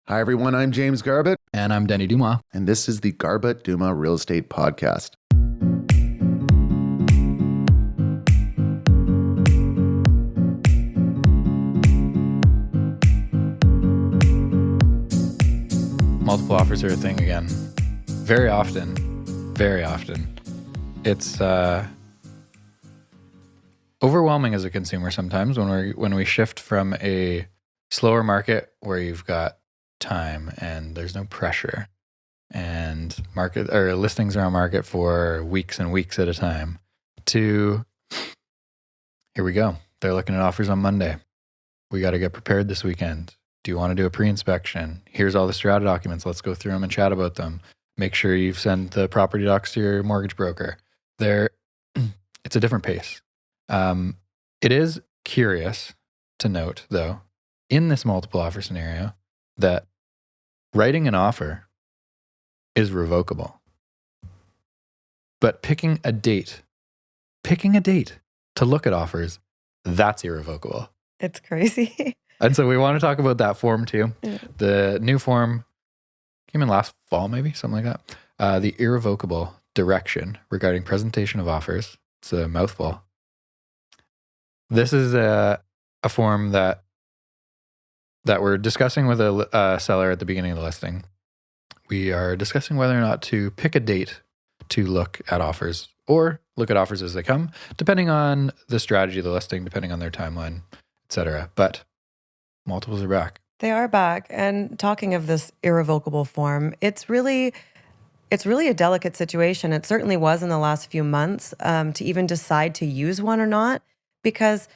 Hi, everyone. I'm James Garbutt. And I'm Denny Dumas. And this is the Garbutt Dumas Real Estate Podcast. Multiple offers are a thing again. Very often. It's overwhelming as a consumer sometimes when we shift from a slower market where you've got time and there's no pressure and market or listings are on market for weeks and weeks at a time to here we go. They're looking at offers on Monday. We got to get prepared this weekend. Do you want to do a pre-inspection? Here's all the strata documents. Let's go through them and chat about them. Make sure you've sent the property docs to your mortgage broker. It's a different pace. It is curious to note, though, in this multiple offer scenario, that writing an offer is revocable. But picking a date to look at offers, that's irrevocable. It's crazy. And so we want to talk about that form too. Yeah. The new form came in last fall, maybe, something like that. The irrevocable direction regarding presentation of offers. It's a mouthful. This is a form that we're discussing with a seller at the beginning of the listing. We are discussing whether or not to pick a date to look at offers or look at offers as they come, depending on the strategy of the listing, depending on their timeline, etc. But multiples are back. They are back. And talking of this irrevocable form, it's really a delicate situation. It certainly was in the last few months to even decide to use one or not, because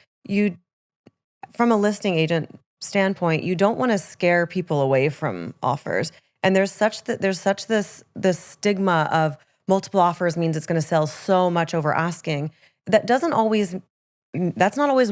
from a listing agent standpoint, you don't want to scare people away from offers. And there's such this stigma of multiple offers means it's going to sell so much over asking. That's not always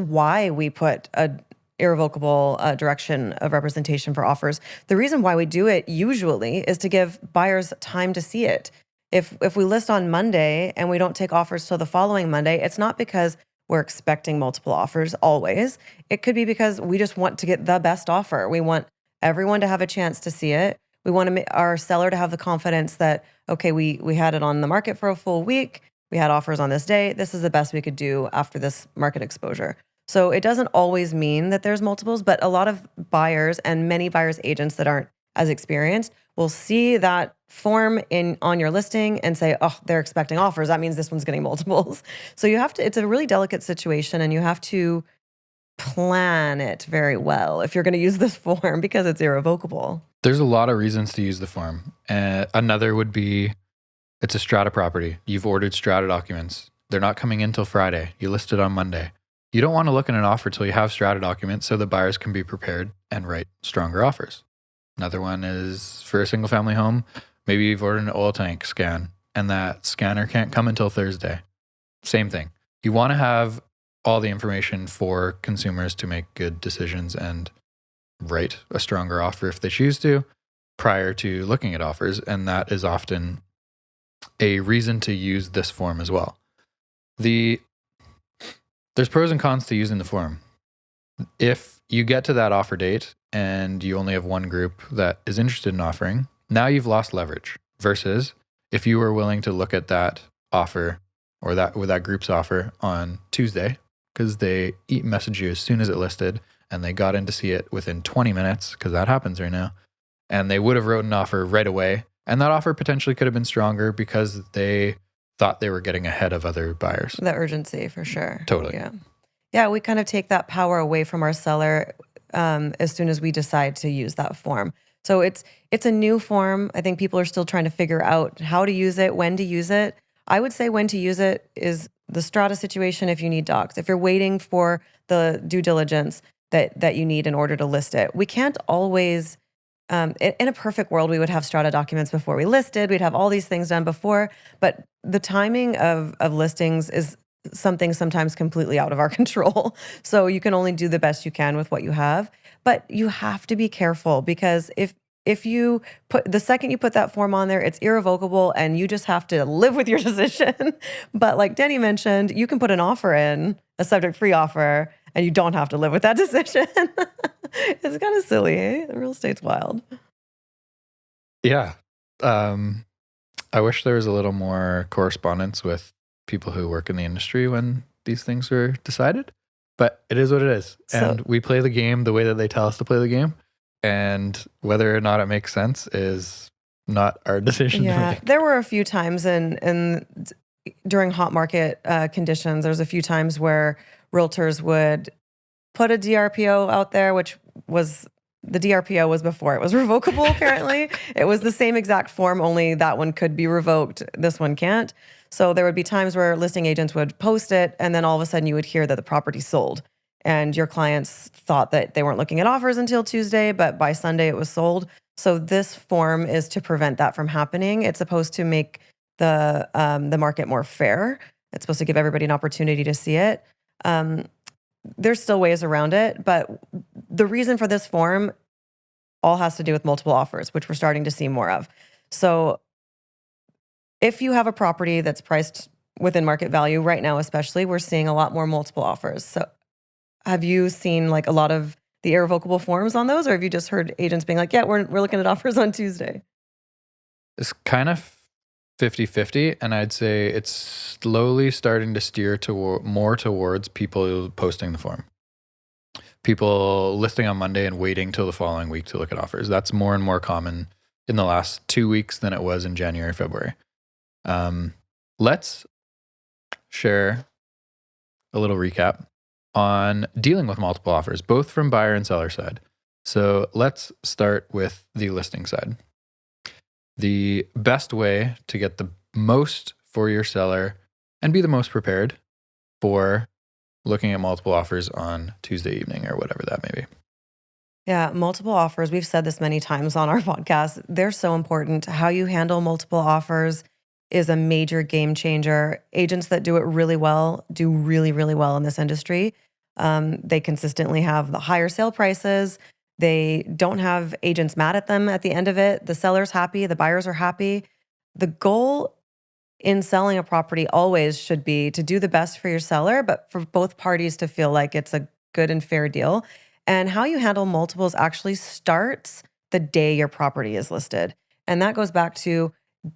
why we put a irrevocable direction of representation for offers. The reason why we do it usually is to give buyers time to see it. If we list on Monday and we don't take offers till the following Monday, it's not because we're expecting multiple offers always. It could be because we just want to get the best offer. We want everyone to have a chance to see it. We want our seller to have the confidence that, okay, we had it on the market for a full week. We had offers on this day. This is the best we could do after this market exposure. So it doesn't always mean that there's multiples, but a lot of buyers and many buyers agents that aren't as experienced will see that form on your listing and say, oh, they're expecting offers. That means this one's getting multiples. So it's a really delicate situation and you have to plan it very well if you're going to use this form because it's irrevocable. There's a lot of reasons to use the form. Another would be it's a strata property. You've ordered strata documents. They're not coming in till Friday. You list it on Monday. You don't want to look at an offer till you have strata documents so the buyers can be prepared and write stronger offers. Another one is for a single family home. Maybe you've ordered an oil tank scan and that scanner can't come until Thursday. Same thing. You want to have all the information for consumers to make good decisions and write a stronger offer if they choose to prior to looking at offers. And that is often a reason to use this form as well. There's pros and cons to using the form. If you get to that offer date and you only have one group that is interested in offering, now you've lost leverage versus if you were willing to look at that offer or that group's offer on Tuesday because they messaged you as soon as it listed and they got in to see it within 20 minutes because that happens right now. And they would have wrote an offer right away. And that offer potentially could have been stronger because they thought they were getting ahead of other buyers. The urgency for sure. Totally. Yeah. Yeah, we kind of take that power away from our seller as soon as we decide to use that form. So it's a new form. I think people are still trying to figure out how to use it, when to use it. I would say when to use it is the strata situation if you need docs. If you're waiting for the due diligence that you need in order to list it. We can't always, in a perfect world, we would have strata documents before we listed. We'd have all these things done before. But the timing of listings is something sometimes completely out of our control. So you can only do the best you can with what you have. But you have to be careful because if you the second you put that form on there, it's irrevocable and you just have to live with your decision. But like Denny mentioned, you can put an offer in, a subject-free offer, and you don't have to live with that decision. It's kind of silly, eh? The real estate's wild. Yeah. I wish there was a little more correspondence with people who work in the industry when these things are decided, but it is what it is. So- And we play the game the way that they tell us to play the game. And whether or not it makes sense is not our decision to Yeah, make. there were a few times during hot market conditions. There's a few times where realtors would put a DRPO out there, which was the DRPO was before it was revocable. Apparently, it was the same exact form, only that one could be revoked. This one can't. So there would be times where listing agents would post it, and then all of a sudden you would hear that the property sold, and your clients thought that they weren't looking at offers until Tuesday, but by Sunday it was sold. So this form is to prevent that from happening. It's supposed to make the market more fair. It's supposed to give everybody an opportunity to see it. There's still ways around it, but the reason for this form all has to do with multiple offers, which we're starting to see more of. So if you have a property that's priced within market value right now, especially, we're seeing a lot more multiple offers. So have you seen like a lot of the irrevocable forms on those, or have you just heard agents being like, yeah, we're looking at offers on Tuesday? It's kind of 50-50, and I'd say it's slowly starting to steer more towards people posting the form. People listing on Monday and waiting till the following week to look at offers. That's more and more common in the last 2 weeks than it was in January, February. Let's share a little recap on dealing with multiple offers, both from buyer and seller side. So let's start with the listing side. The best way to get the most for your seller and be the most prepared for looking at multiple offers on Tuesday evening or whatever that may be. Yeah, multiple offers. We've said this many times on our podcast. They're so important. How you handle multiple offers is a major game changer. Agents that do it really well do really, really well in this industry. They consistently have the higher sale prices. They don't have agents mad at them at the end of it. The seller's happy, the buyers are happy. The goal in selling a property always should be to do the best for your seller, but for both parties to feel like it's a good and fair deal. And how you handle multiples actually starts the day your property is listed. And that goes back to,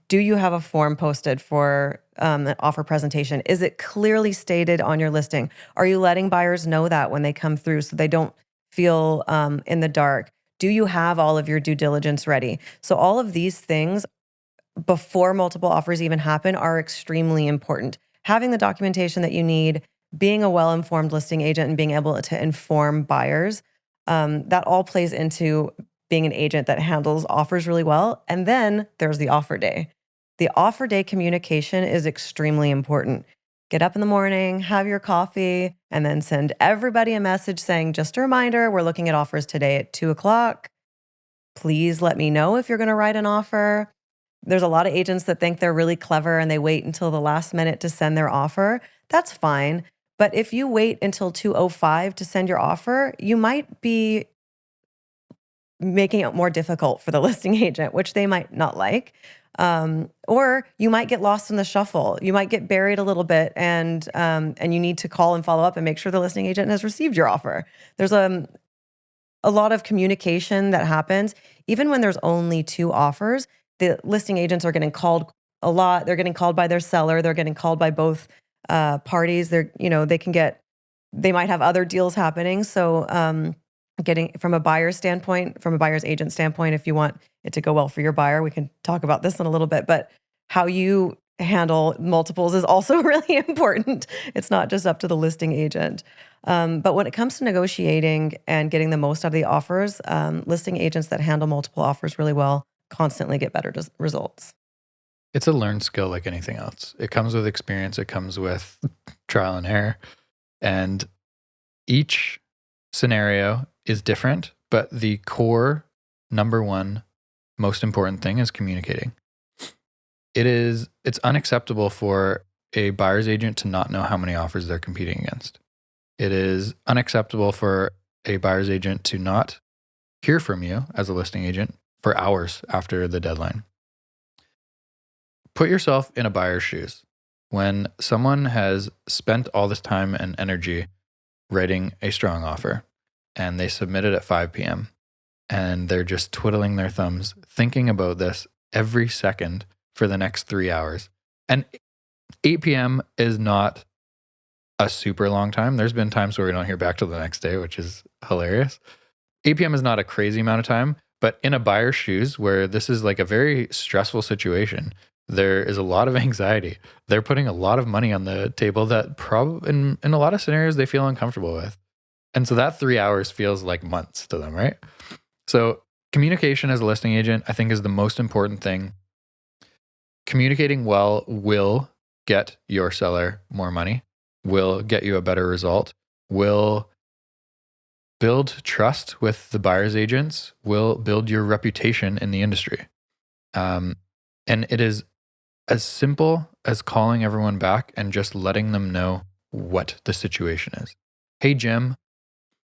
do you have a form posted for an offer presentation? Is it clearly stated on your listing? Are you letting buyers know that when they come through so they don't feel in the dark? Do you have all of your due diligence ready? So all of these things before multiple offers even happen are extremely important. Having the documentation that you need, being a well-informed listing agent, and being able to inform buyers, that all plays into being an agent that handles offers really well. And then there's the offer day. The offer day communication is extremely important. Get up in the morning, have your coffee, and then send everybody a message saying, just a reminder, we're looking at offers today at 2:00. Please let me know if you're going to write an offer. There's a lot of agents that think they're really clever and they wait until the last minute to send their offer. That's fine. But if you wait until 2:05 to send your offer, you might be making it more difficult for the listing agent, which they might not like. Or you might get lost in the shuffle. You might get buried a little bit, and you need to call and follow up and make sure the listing agent has received your offer. There's a lot of communication that happens. Even when there's only 2 offers, the listing agents are getting called a lot. They're getting called by their seller. They're getting called by both parties. They might have other deals happening. So getting from a buyer's standpoint, from a buyer's agent standpoint, if you want it to go well for your buyer, we can talk about this in a little bit, but how you handle multiples is also really important. It's not just up to the listing agent. But when it comes to negotiating and getting the most out of the offers, listing agents that handle multiple offers really well constantly get better results. It's a learned skill like anything else. It comes with experience. It comes with trial and error. And each scenario is different, but the core number one most important thing is communicating. It's unacceptable for a buyer's agent to not know how many offers they're competing against. It is unacceptable for a buyer's agent to not hear from you as a listing agent for hours after the deadline. Put yourself in a buyer's shoes. When someone has spent all this time and energy writing a strong offer and they submit it at 5 p.m. and they're just twiddling their thumbs, thinking about this every second for the next 3 hours. And 8 p.m. is not a super long time. There's been times where we don't hear back till the next day, which is hilarious. 8 p.m. is not a crazy amount of time, but in a buyer's shoes where this is like a very stressful situation, there is a lot of anxiety. They're putting a lot of money on the table that probably in a lot of scenarios they feel uncomfortable with. And so that 3 hours feels like months to them, right? So communication as a listing agent, I think, is the most important thing. Communicating well will get your seller more money, will get you a better result, will build trust with the buyer's agents, will build your reputation in the industry. And it is as simple as calling everyone back and just letting them know what the situation is. Hey, Jim,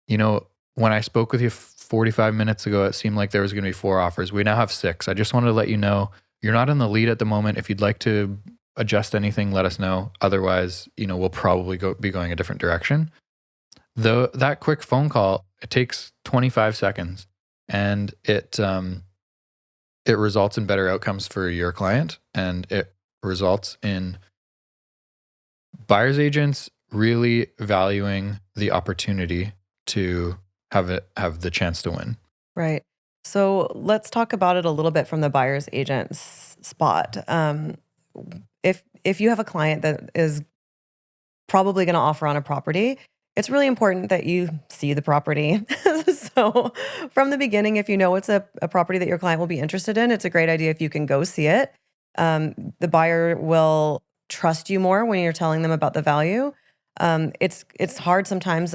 when I spoke with you 45 minutes ago, it seemed like there was going to be 4 offers. We now have 6. I just wanted to let you know you're not in the lead at the moment. If you'd like to adjust anything, let us know. Otherwise, we'll probably be going a different direction. Though that quick phone call, it takes 25 seconds, and it results in better outcomes for your client, and it results in buyer's agents really valuing the opportunity to have the chance to win. Right. So let's talk about it a little bit from the buyer's agent's spot. If you have a client that is probably going to offer on a property, it's really important that you see the property. So from the beginning, if you know it's a property that your client will be interested in, it's a great idea if you can go see it. The buyer will trust you more when you're telling them about the value. It's hard sometimes.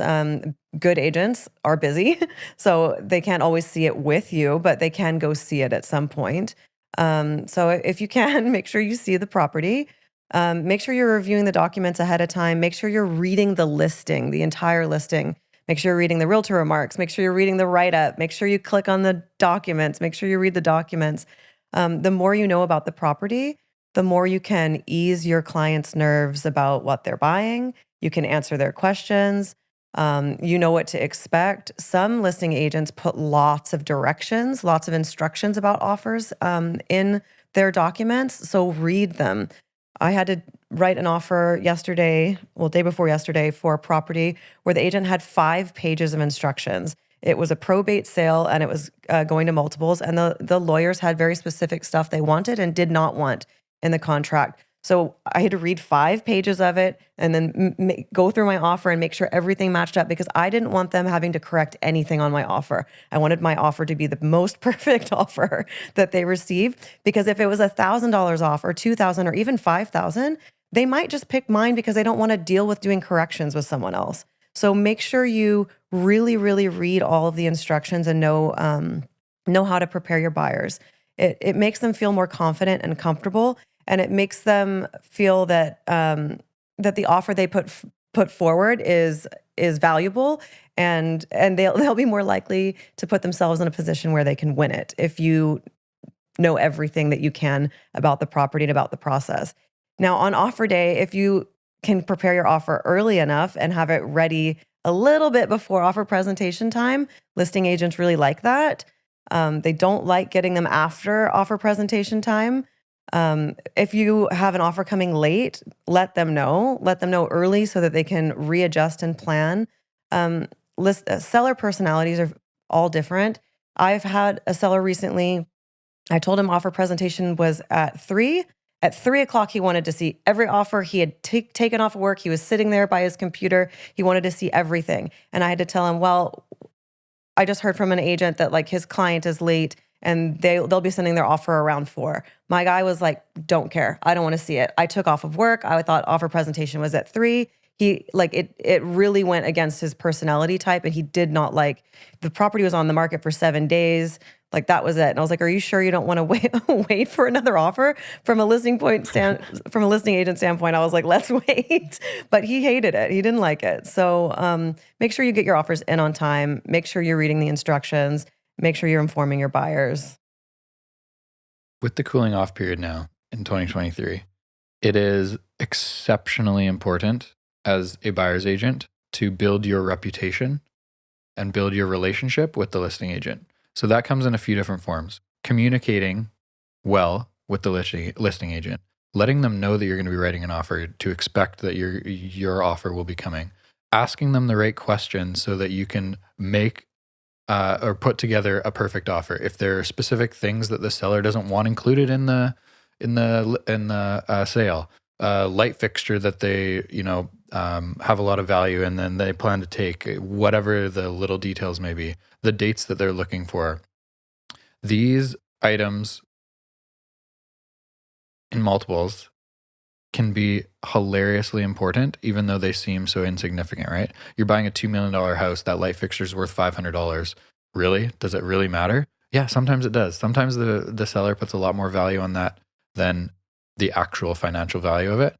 Good agents are busy, so they can't always see it with you, but they can go see it at some point. So if you can, make sure you see the property. Make sure you're reviewing the documents ahead of time. Make sure you're reading the listing, the entire listing. Make sure you're reading the realtor remarks. Make sure you're reading the write-up. Make sure you click on the documents. Make sure you read the documents. The more you know about the property, the more you can ease your client's nerves about what they're buying. You can answer their questions. You know what to expect. Some listing agents put lots of directions, lots of instructions about offers in their documents. So read them. I had to write an offer day before yesterday, for a property where the agent had 5 pages of instructions. It was a probate sale, and it was going to multiples, and the lawyers had very specific stuff they wanted and did not want in the contract. So I had to read 5 pages of it and then go through my offer and make sure everything matched up, because I didn't want them having to correct anything on my offer. I wanted my offer to be the most perfect offer that they receive, because if it was $1,000 off or $2,000 or even $5,000, they might just pick mine because they don't want to deal with doing corrections with someone else. So make sure you really, really read all of the instructions and know how to prepare your buyers. It makes them feel more confident and comfortable. And it makes them feel that that the offer they put forward is valuable, and they'll be more likely to put themselves in a position where they can win it if you know everything that you can about the property and about the process. Now, on offer day, if you can prepare your offer early enough and have it ready a little bit before offer presentation time, listing agents really like that. They don't like getting them after offer presentation time. If you have an offer coming late, let them know early so that they can readjust and plan. Seller personalities are all different. I've had a seller recently, I told him offer presentation was at 3. At 3 o'clock, he wanted to see every offer. He had taken off work. He was sitting there by his computer. He wanted to see everything. And I had to tell him, well, I just heard from an agent that like his client is late and they'll be sending their offer around 4. My guy was like, don't care. I don't want to see it. I took off of work. I thought offer presentation was at 3. He it really went against his personality type, and he did not like, the property was on the market for 7 days. Like that was it. And I was like, are you sure you don't want to wait for another offer? From a listing agent standpoint, I was like, let's wait. But he hated it. He didn't like it. So make sure you get your offers in on time. Make sure you're reading the instructions. Make sure you're informing your buyers. With the cooling off period now in 2023, it is exceptionally important as a buyer's agent to build your reputation and build your relationship with the listing agent. So that comes in a few different forms. Communicating well with the listing agent, letting them know that you're going to be writing an offer, to expect that your offer will be coming, asking them the right questions so that you can make or put together a perfect offer. If there are specific things that the seller doesn't want included in the sale, light fixture that they have a lot of value and then they plan to take, whatever the little details may be, the dates that they're looking for. These items in multiples can be hilariously important, even though they seem so insignificant, right? You're buying a $2 million house, that light fixture is worth $500. Really? Does it really matter? Yeah, sometimes it does. Sometimes the seller puts a lot more value on that than the actual financial value of it.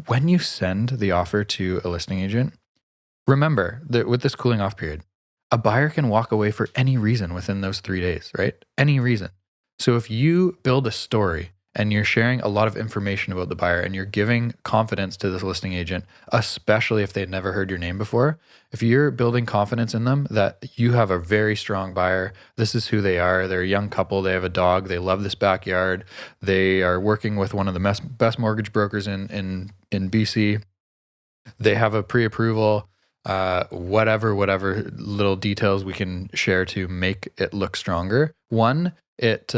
When you send the offer to a listing agent, remember that with this cooling off period, a buyer can walk away for any reason within those 3 days, right? Any reason. So if you build a story and you're sharing a lot of information about the buyer and you're giving confidence to this listing agent, especially if they'd never heard your name before, if you're building confidence in them that you have a very strong buyer, this is who they are, they're a young couple, they have a dog, they love this backyard, they are working with one of the best mortgage brokers in BC, they have a pre-approval, whatever little details we can share to make it look stronger. One, it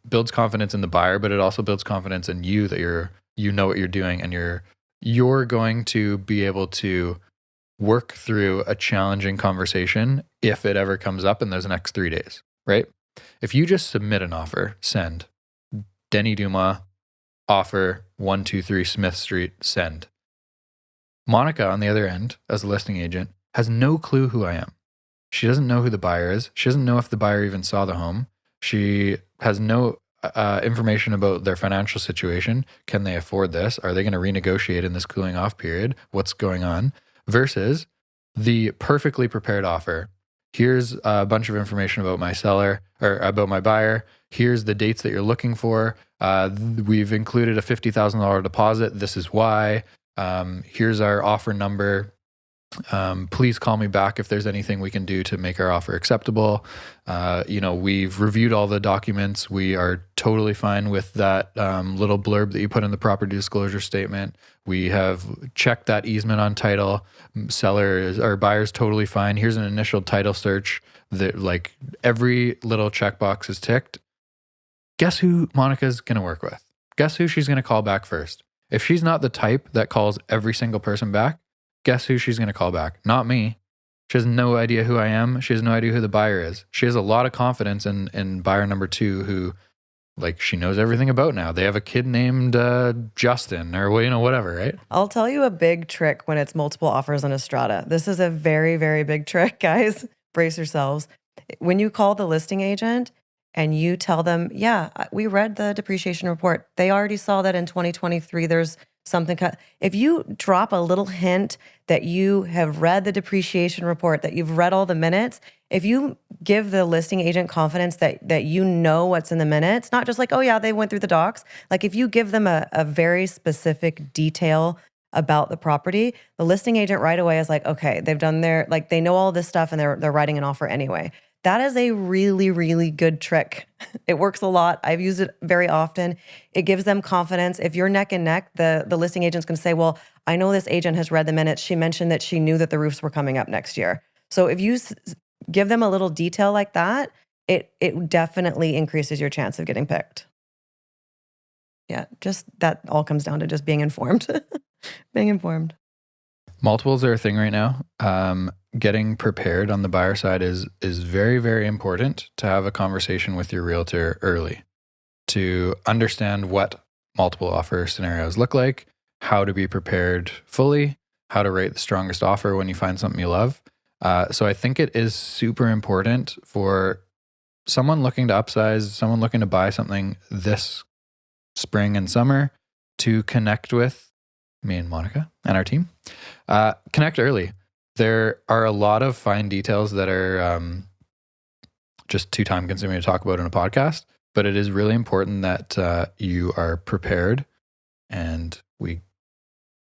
builds confidence in the buyer, but it also builds confidence in you that you know what you're doing and you're going to be able to work through a challenging conversation if it ever comes up in those next 3 days, right? If you just submit an offer, send, Denny Dumas, offer 123 Smith Street, send. Monica, on the other end, as a listing agent, has no clue who I am. She doesn't know who the buyer is. She doesn't know if the buyer even saw the home. She has no information about their financial situation. Can they afford this? Are they going to renegotiate in this cooling off period? What's going on? Versus the perfectly prepared offer. Here's a bunch of information about my seller or about my buyer. Here's the dates that you're looking for. We've included a $50,000 deposit. This is why. Here's our offer number. Please call me back if there's anything we can do to make our offer acceptable. We've reviewed all the documents. We are totally fine with that little blurb that you put in the property disclosure statement. We have checked that easement on title. Buyer's totally fine. Here's an initial title search that like every little checkbox is ticked. Guess who Monica's going to work with? Guess who she's going to call back first? If she's not the type that calls every single person back, guess who she's going to call back? Not me. She has no idea who I am. She has no idea who the buyer is. She has a lot of confidence in buyer number 2 who, like, she knows everything about now. They have a kid named Justin or, whatever, right? I'll tell you a big trick when it's multiple offers on a strata. This is a very, very big trick, guys. Brace yourselves. When you call the listing agent and you tell them, yeah, we read the depreciation report. They already saw that in 2023, there's something cut. If you drop a little hint that you have read the depreciation report, that you've read all the minutes, if you give the listing agent confidence that you know what's in the minutes, not just like, oh yeah, they went through the docs. Like if you give them a very specific detail about the property, the listing agent right away is like, okay, they've done they know all this stuff and they're writing an offer anyway. That is a really, really good trick. It works a lot. I've used it very often. It gives them confidence. If you're neck and neck, the listing agent's going to say, well, I know this agent has read the minutes. She mentioned that she knew that the roofs were coming up next year. So if you give them a little detail like that, it definitely increases your chance of getting picked. Yeah, just that all comes down to just being informed. Being informed. Multiples are a thing right now. Getting prepared on the buyer side is very, very important to have a conversation with your realtor early to understand what multiple offer scenarios look like, how to be prepared fully, how to rate the strongest offer when you find something you love. So I think it is super important for someone looking to upsize, someone looking to buy something this spring and summer to connect with me and Monica and our team. Connect early. There are a lot of fine details that are just too time consuming to talk about in a podcast, but it is really important that you are prepared and we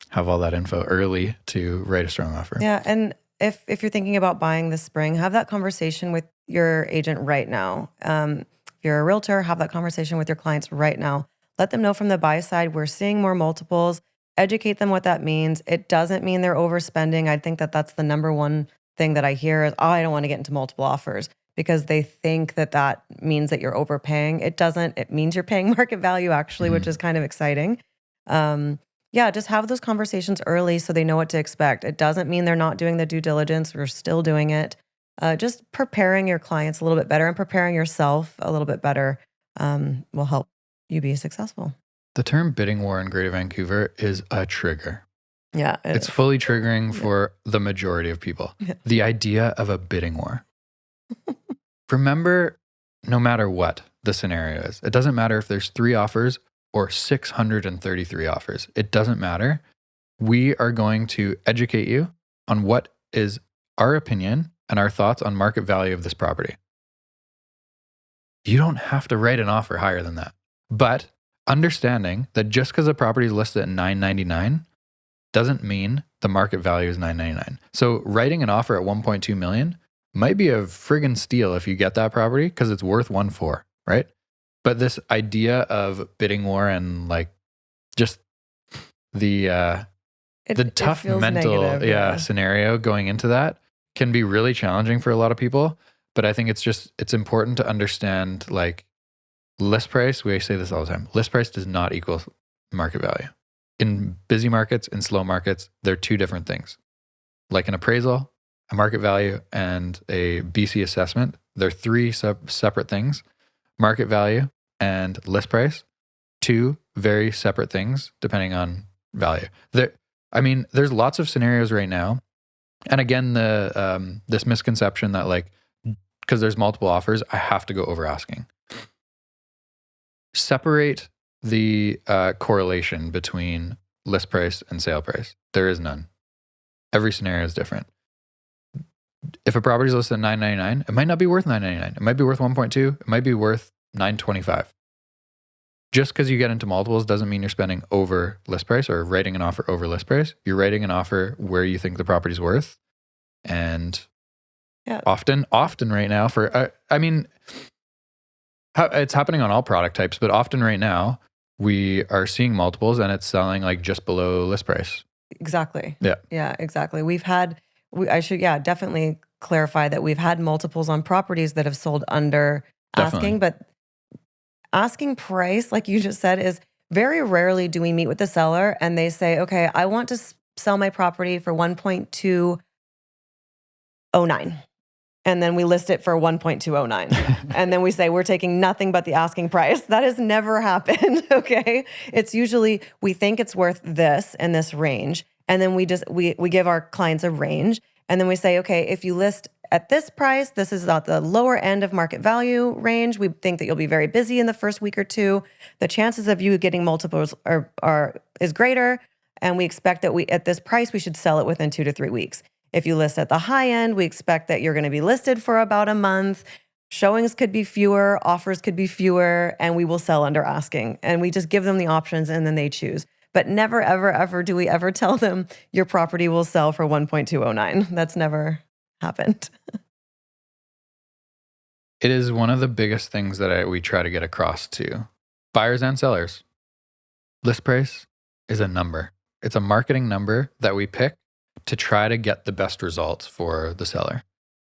have all that info early to write a strong offer. Yeah. And if you're thinking about buying this spring, have that conversation with your agent right now. If you're a realtor, have that conversation with your clients right now. Let them know from the buy side, we're seeing more multiples. Educate them what that means. It doesn't mean they're overspending. I think that that's the number one thing that I hear is, I don't want to get into multiple offers, because they think that that means that you're overpaying. It doesn't. It means you're paying market value actually, which is kind of exciting. Just have those conversations early so they know what to expect. It doesn't mean they're not doing the due diligence. We're still doing it. Just preparing your clients a little bit better and preparing yourself a little bit better will help you be successful. The term bidding war in Greater Vancouver is a trigger. Yeah. It's fully triggering for the majority of people. Yeah. The idea of a bidding war. Remember, no matter what the scenario is, it doesn't matter if there's 3 offers or 633 offers. It doesn't matter. We are going to educate you on what is our opinion and our thoughts on market value of this property. You don't have to write an offer higher than that. But understanding that just because a property is listed at $999 doesn't mean the market value is $999. So writing an offer at $1.2 million might be a friggin' steal if you get that property because it's worth $1.4 million, right? But this idea of bidding war and like just the tough mental negative, scenario going into that can be really challenging for a lot of people. But I think it's important to understand, like, list price, we say this all the time, list price does not equal market value. In busy markets, in slow markets, they're 2 different things. Like an appraisal, a market value, and a BC assessment, they're 3 separate things. Market value and list price, 2 very separate things depending on value. There's lots of scenarios right now. And again, this misconception that, like, because there's multiple offers, I have to go over asking. Separate the correlation between list price and sale price. There is none. Every scenario is different. If a property is listed at $999, it might not be worth $999. It might be worth 1.2. It might be worth $925. Just because you get into multiples doesn't mean you're spending over list price or writing an offer over list price. You're writing an offer where you think the property's worth. And often right now it's happening on all product types, but often right now we are seeing multiples and it's selling like just below list price. Exactly. Yeah. Yeah, exactly. I should definitely clarify that we've had multiples on properties that have sold under asking, but asking price, like you just said, is very rarely do we meet with the seller and they say, okay, I want to sell my property for 1.209. And then we list it for 1.209. And then we say, we're taking nothing but the asking price. That has never happened, okay? It's usually, we think it's worth this in this range. And then we give our clients a range. And then we say, okay, if you list at this price, this is at the lower end of market value range. We think that you'll be very busy in the first week or 2. The chances of you getting multiples is greater. And we expect that at this price, we should sell it within 2 to 3 weeks. If you list at the high end, we expect that you're going to be listed for about a month. Showings could be fewer, offers could be fewer, and we will sell under asking. And we just give them the options and then they choose. But never, ever, ever do we ever tell them your property will sell for 1.209. That's never happened. It is one of the biggest things that we try to get across to buyers and sellers. List price is a number. It's a marketing number that we pick to try to get the best results for the seller.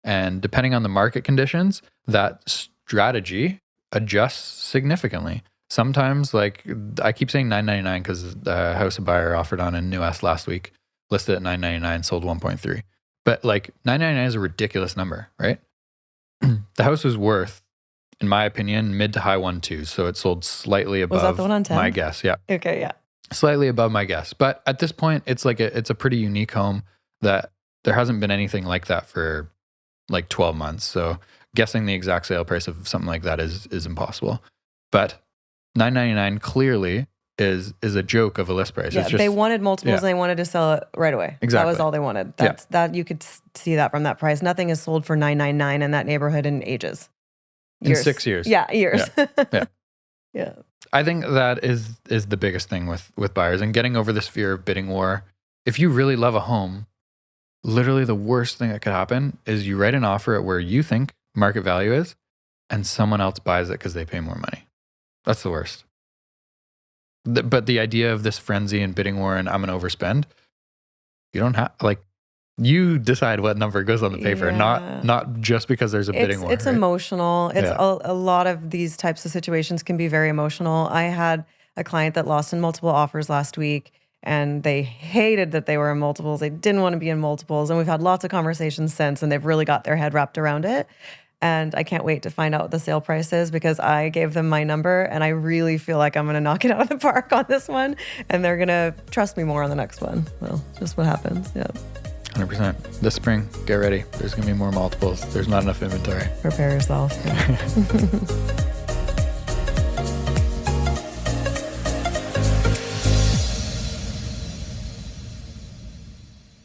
And depending on the market conditions, that strategy adjusts significantly. Sometimes, like, I keep saying $999 because the house a buyer offered on in New West last week, listed at $999, sold 1.3. But like $999 is a ridiculous number, right? The house was worth, in my opinion, mid to high 1.2s. So it sold slightly above Was that the one on 10? my guess. Yeah. Okay, yeah. Slightly above my guess. But at this point, it's like it's a pretty unique home that there hasn't been anything like that for like 12 months. So guessing the exact sale price of something like that is impossible. But $999 clearly is a joke of a list price. Yeah, it's just, they wanted multiples and they wanted to sell it right away. Exactly. That was all they wanted. That you could see that from that price. Nothing is sold for $999 in that neighborhood in ages. Years. In 6 years. Yeah, years. Yeah. Yeah. I think that is the biggest thing with buyers and getting over this fear of bidding war. If you really love a home, literally the worst thing that could happen is you write an offer at where you think market value is, and someone else buys it because they pay more money. That's the worst. But the idea of this frenzy and bidding war and I'm going to overspend, you don't have, like, you decide what number goes on the paper, not just because there's a bidding war. It's right? Emotional. It's a lot of these types of situations can be very emotional. I had a client that lost in multiple offers last week, and they hated that they were in multiples. They didn't want to be in multiples. And we've had lots of conversations since, and they've really got their head wrapped around it. And I can't wait to find out what the sale price is, because I gave them my number and I really feel like I'm going to knock it out of the park on this one. And they're going to trust me more on the next one. Well, just what happens. Yeah. 100%. This spring, get ready. There's going to be more multiples. There's not enough inventory. Prepare yourself. Yeah.